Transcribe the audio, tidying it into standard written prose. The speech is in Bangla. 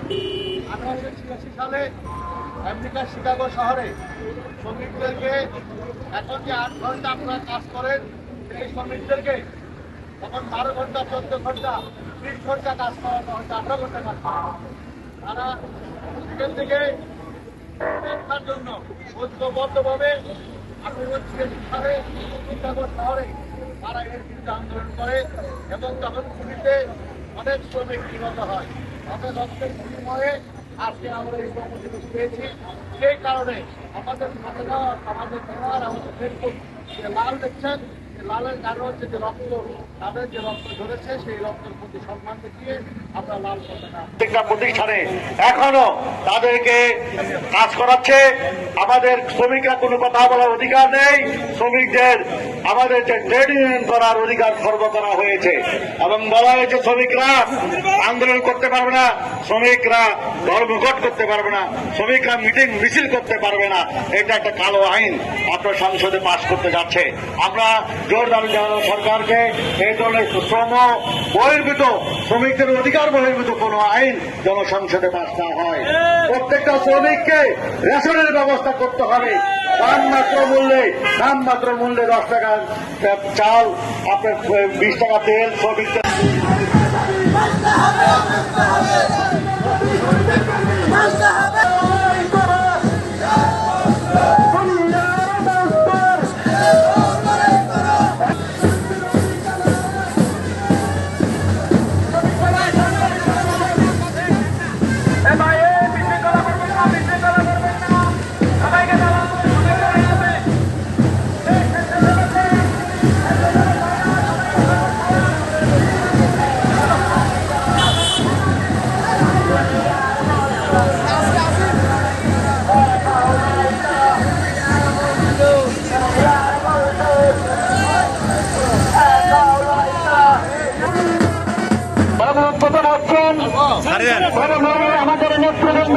1886 সালে আমেরিকার শিকাগো শহরে শ্রমিকদেরকে এখন যে 8 ঘন্টা আপনারা কাজ করেন সেই শ্রমিকদেরকে তখন 12 ঘন্টা 14 ঘন্টা 30 ঘন্টা কাজ করানো হচ্ছে, 18 ঘন্টা কাজ করা। তারা সেখান থেকে শিক্ষার জন্য ঐক্যবদ্ধভাবে 1886 সালে শিকাগো শহরে তারা এর বিরুদ্ধে আন্দোলন করে এবং তখন পুলিশে অনেক শ্রমিক নিহত হয়। তাদের রক্তের বিনিময়ে আজকে আমরা এই কর্মসূচি পেয়েছি। সেই কারণে আমাদের ঘটনা, আমাদের খেলার, আমাদের ফেসবুক যে লাল দেখছেন, লালের কারণ হচ্ছে যে রক্ত, তাদের যে রক্ত ঝরেছে সেই রক্তের প্রতি সম্মান দেখিয়ে আমরা লাল পতাকা প্রত্যেকটা প্রতিষ্ঠানে এখনো তাদেরকে কাজ করাচ্ছে। আমাদের শ্রমিকরা কোনো কথা বলার অধিকার নেই। শ্রমিকদের আমাদের যে ট্রেড ইউনিয়ন করার অধিকার খর্ব করা হয়েছে এবং বলা হয়েছে শ্রমিকরা আন্দোলন করতে পারবে না, শ্রমিকরা ধর্মঘট করতে পারবে না, শ্রমিকরা মিটিং মিছিল করতে পারবে না। এটা একটা কালো আইন আপনার সংসদে পাশ করতে যাচ্ছে। আমরা জোর দাবি জানাবো সরকারকে এই ধরনের শ্রম বহির্ভূত, শ্রমিকদের অধিকার বহির্ভূত কোন আইন যেন সংসদে পাশ না হয়। প্রত্যেকটা শ্রমিককে রেশনের ব্যবস্থা করতে হবে। নামমাত্র মূল্যে 10 টাকা চাল, আপনার 20 টাকা তেল শ্রমিকদের আমাদের নেতৃবৃন্দ